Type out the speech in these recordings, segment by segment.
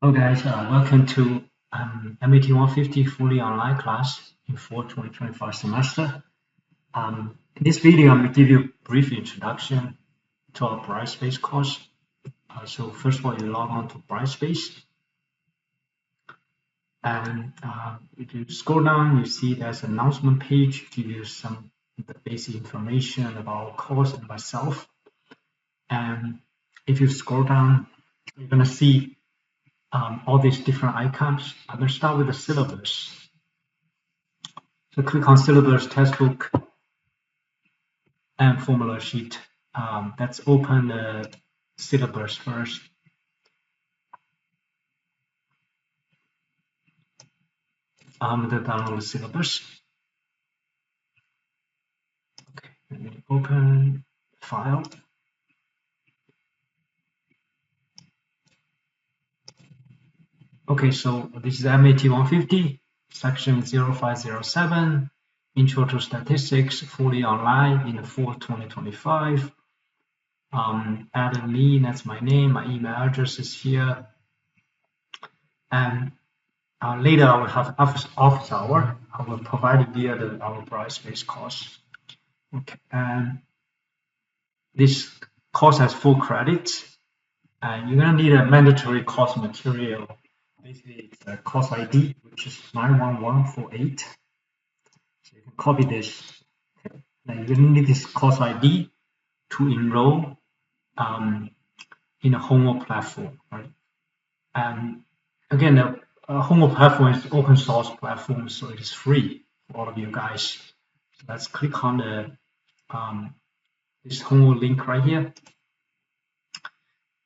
Hello guys, welcome to MAT 150 fully online class in fall 2025 semester. In this video, I'm going to give you a brief introduction to our Brightspace course. So first of all, you log on to Brightspace, and if you scroll down, you see there's an announcement page, give you some the basic information about our course and myself. And if you scroll down, you're going to see all these different icons. I'm going to start with the syllabus. So click on syllabus, textbook, and formula sheet. Let's open the syllabus first. I'm going to download the syllabus. Okay, let me open file. Okay, so this is MAT 150, section 0507, Intro to Statistics, fully online in the fall 2025. Add me, that's my name, my email address is here. And later I will have office hour. I will provide it via our Brightspace course. Okay, and this course has 4 credits. And you're gonna need a mandatory course material. Basically, it's a course ID, which is 91148. So you can copy this. Okay. Now you're gonna need this course ID to enroll in a homework platform, right? And again, the homework platform is open source platform, so it is free for all of you guys. So let's click on the this homework link right here,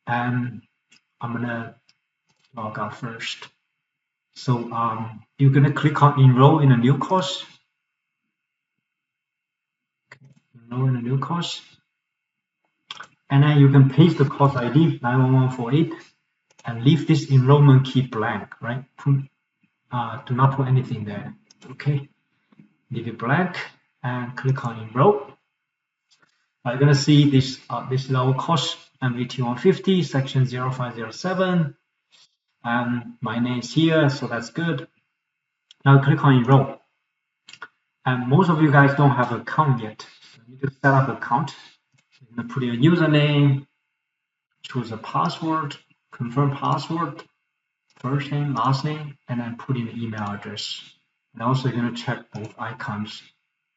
and I'm gonna log out first. So you're gonna click on enroll in a new course. Okay, enroll in a new course, and then you can paste the course ID 91148 and leave this enrollment key blank, right? Do not put anything there. Okay, leave it blank and click on enroll. You're gonna see this. This is our course MAT 150, section 0507. My name is here, so that's good. Now click on enroll. And most of you guys don't have an account yet. So you need to set up an account. So you're gonna put your username, choose a password, confirm password, first name, last name, and then put in the email address. And also you're gonna check both icons,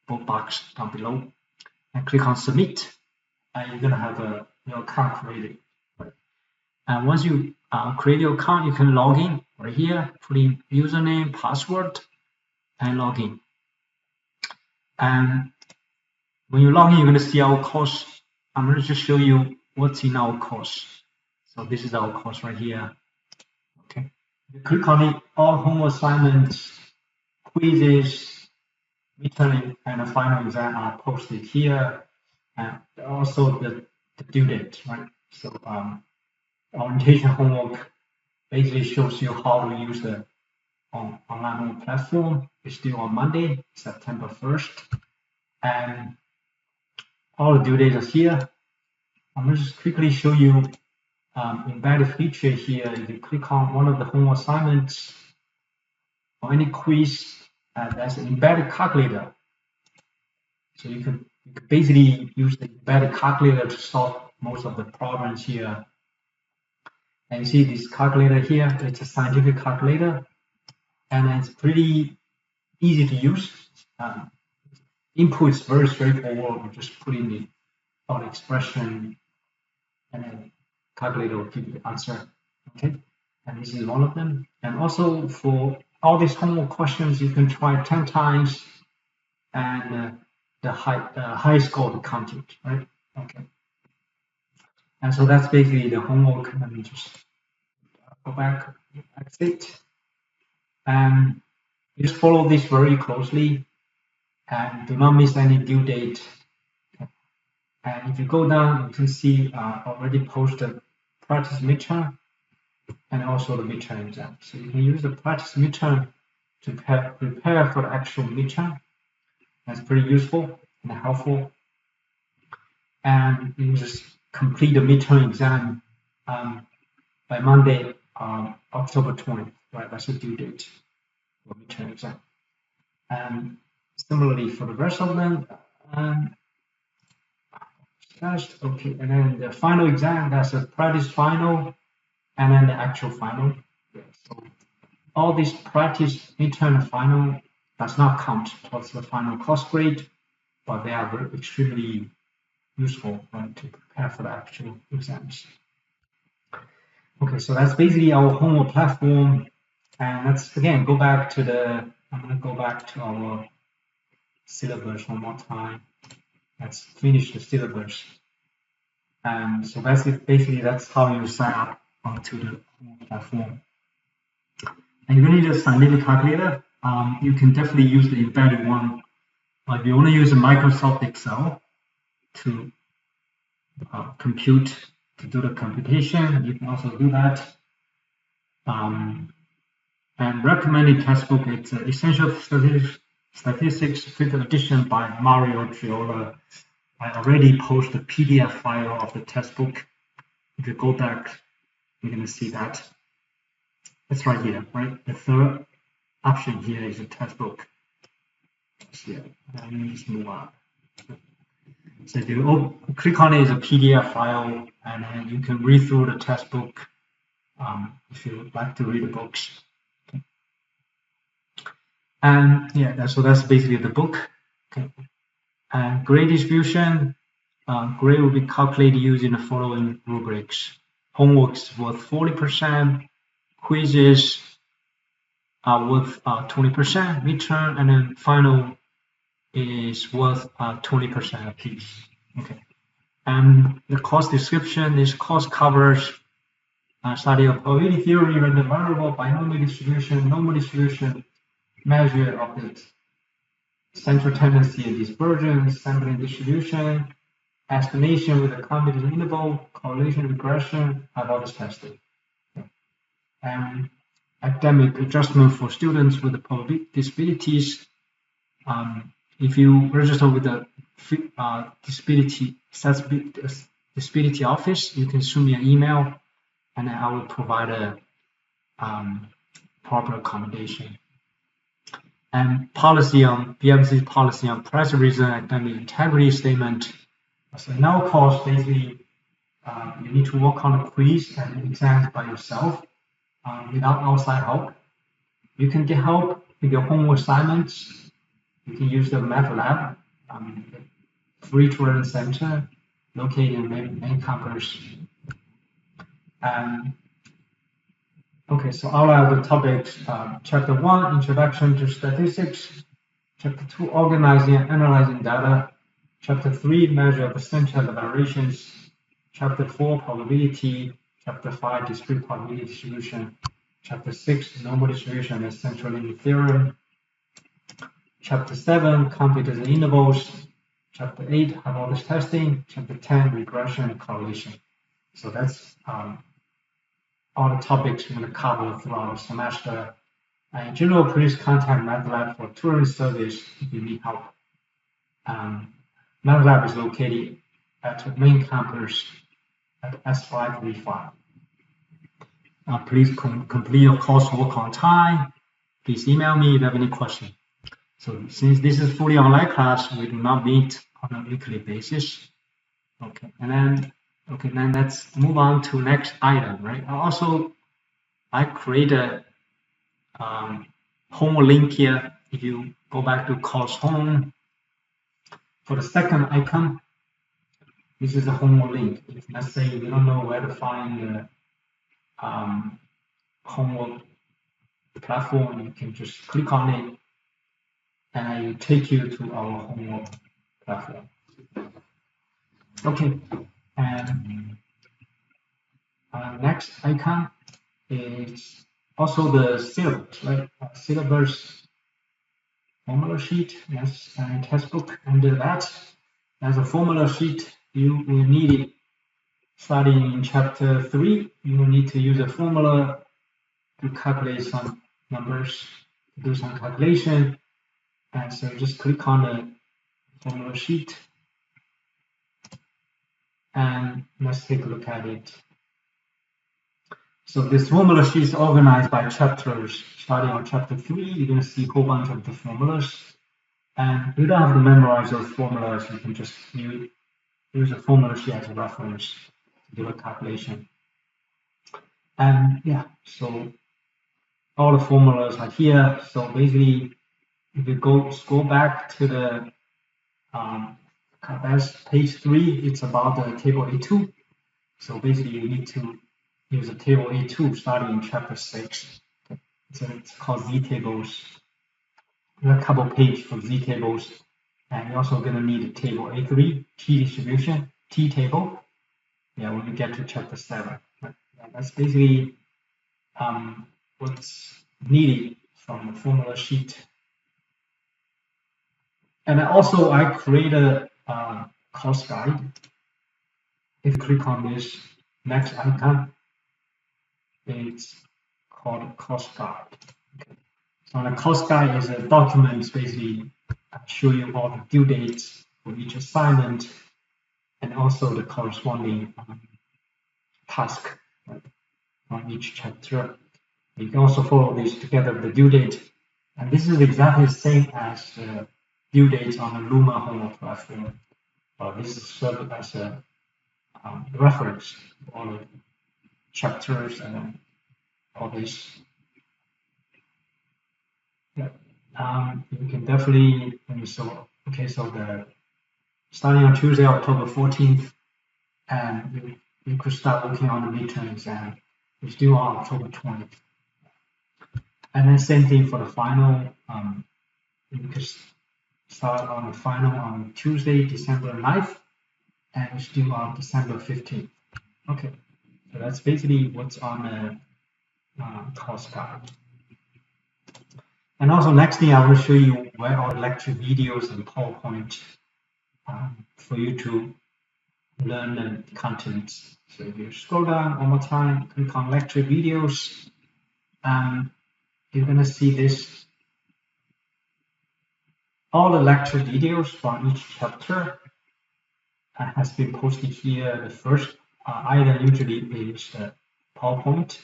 both boxes down below, and click on submit. And you're gonna have your account created. Right? And once you create your account, you can log in right here, put in username, password, and log in. And when you log in, you're going to see our course. I'm going to just show you what's in our course. So this is our course right here. Okay. You click on it, all homework assignments, quizzes, midterm, and the final exam are posted here. And also the due date, right? So orientation homework basically shows you how to use the online platform. It's due on Monday, September 1st. And all the due dates are here. I'm going to just quickly show you embedded feature here. If you click on one of the homework assignments or any quiz, there's an embedded calculator. So you can basically use the embedded calculator to solve most of the problems here. And you see this calculator here, it's a scientific calculator, and it's pretty easy to use. Input is very straightforward. You just put in the expression, and then calculator will give you the answer. Okay, and this is one of them. And also for all these homework questions, you can try 10 times, and the high score to count it, right? Okay. And so that's basically the homework. Let me just go back, exit, and just follow this very closely. And do not miss any due date. Okay. And if you go down, you can see already posted practice midterm and also the midterm exam. So you can use the practice midterm to prepare for the actual midterm. That's pretty useful and helpful. And you just complete the midterm exam by Monday October 20th, right? That's the due date for midterm exam. And similarly for the rest of them, okay. And then the final exam, that's a practice final, and then the actual final. Yeah, so all these practice midterm and final does not count towards the final course grade, but they are very, extremely useful, right, to prepare for the actual exams. Okay, so that's basically our homework platform. And let's again go back to I'm going to go back to our syllabus one more time. Let's finish the syllabus. And so basically that's how you sign up onto the homework platform. And you're going to need a scientific calculator. You can definitely use the embedded one. If you want to use a Microsoft Excel to to do the computation, you can also do that. And recommended textbook, it's Essential Statistics 5th edition by Mario Giola. I already posted the PDF file of the textbook. If you go back, you're going to see that. It's right here, right? The third option here is a textbook. Yeah, let me just move on. So if you click on it, it's a PDF file, and then you can read through the textbook if you like to read the books. Okay. And yeah, so that's basically the book. Okay. And grade distribution, grade will be calculated using the following rubrics. Homework's worth 40%, quizzes are worth 20%, midterm, and then final is worth 20% apiece. Okay. And the course description, this course covers study of probability theory, random variable, binomial distribution, normal distribution, measure of the central tendency and dispersion, sampling distribution, estimation with a confidence interval, correlation regression, hypothesis testing. And academic adjustment for students with the probability disabilities. If you register with the disability office, you can send me an email, and I will provide a proper accommodation. And policy on BMCC policy on plagiarism and academic integrity statement. So in our course, basically, you need to work on a quiz and exams by yourself without outside help. You can get help with your homework assignments. You can use the Math Lab, free tutoring center located in main campus. Okay, so all of the topics, chapter 1, Introduction to Statistics, chapter 2, Organizing and Analyzing Data, chapter 3, Measure of Percentage Variations, chapter 4, Probability, chapter 5, Discrete Probability Distribution, chapter 6, Normal Distribution and Central Limit Theorem, chapter 7, Confidence Intervals, chapter 8, Hypothesis Testing, chapter 10, Regression and Correlation. So that's all the topics we're going to cover throughout the semester. In general, please contact Math Lab for tutoring service if you need help. Math Lab is located at the main campus at S535. Please complete your coursework on time. Please email me if you have any questions. So since this is fully online class, we do not meet on a weekly basis. Okay, and then let's move on to next item, right? Also, I create a homework link here. If you go back to course home, for the second icon, this is a homework link. If let's say you don't know where to find the homework platform, you can just click on it, and it will take you to our homework platform. Okay. And next icon is also the syllabus, right? Syllabus formula sheet, yes, and textbook. Under that, as a formula sheet, you will need it. Starting in chapter 3, you will need to use a formula to calculate some numbers, to do some calculation. And so just click on the formula sheet. And let's take a look at it. So this formula sheet is organized by chapters. Starting on chapter 3, you're going to see a whole bunch of the formulas. And you don't have to memorize those formulas. You can just use a formula sheet as a reference to do a calculation. And yeah, so all the formulas are here. So basically, if you scroll back to the that's page 3, it's about the table A2. So basically, you need to use the table A2 starting in chapter 6. Okay. So it's called Z tables. There are a couple pages for Z tables, and you're also going to need a table A3, T distribution, T table. Yeah, when you get to chapter 7. Yeah, that's basically what's needed from the formula sheet. And also, I created a course guide. If you click on this next icon, it's called course guide. Okay. So the course guide is a document basically show you all the due dates for each assignment and also the corresponding task, right, on each chapter. You can also follow this together with the due date. And this is exactly the same as the due dates on the Luma homework platform. This is served as a reference for all the chapters and all this. Yeah. You can definitely, so the starting on Tuesday, October 14th, and you could start working on the midterm exam. It's due on October 20th. And then same thing for the final. You could start on the final on Tuesday, December 9th, and it's due on December 15th. Okay, so that's basically what's on the course guide. And also next thing I will show you where our lecture videos and PowerPoint for you to learn the content. So if you scroll down one more time, click on lecture videos, you're going to see this. All the lecture videos from each chapter has been posted here. The first item usually is the PowerPoint.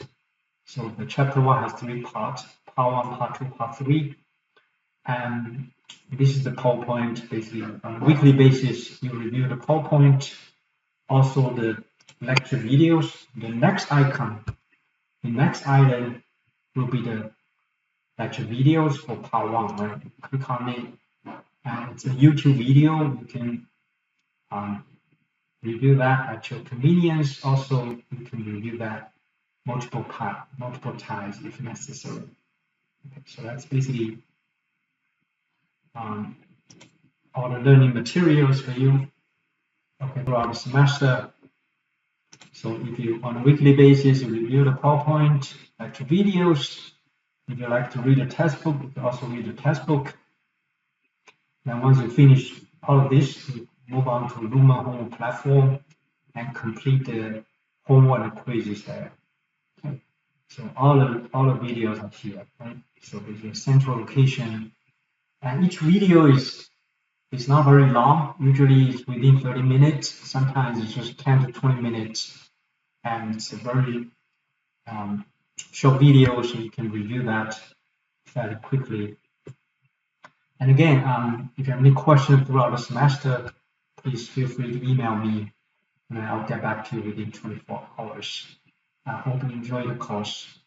So the chapter 1 has 3 parts, part 1, part 2, part 3. And this is the PowerPoint. Basically, on a weekly basis, you review the PowerPoint, also the lecture videos. The next icon, the next item will be the lecture videos for part 1, right? Click on it, and it's a YouTube video. You can review that at your convenience. Also, you can review that multiple times if necessary. Okay, so that's basically all the learning materials for you, okay, throughout the semester. So if you, on a weekly basis, you review the PowerPoint, lecture videos. If you like to read a textbook, you can also read the textbook. Then once you finish all of this, you move on to Luma homework platform and complete the homework and quizzes there. Okay. So all the videos are here, right? So there's a central location, and each video is not very long. Usually it's within 30 minutes. Sometimes it's just 10 to 20 minutes, and it's a very short video, so you can review that fairly quickly. And again, if you have any questions throughout the semester, please feel free to email me, and I'll get back to you within 24 hours. I hope you enjoy the course.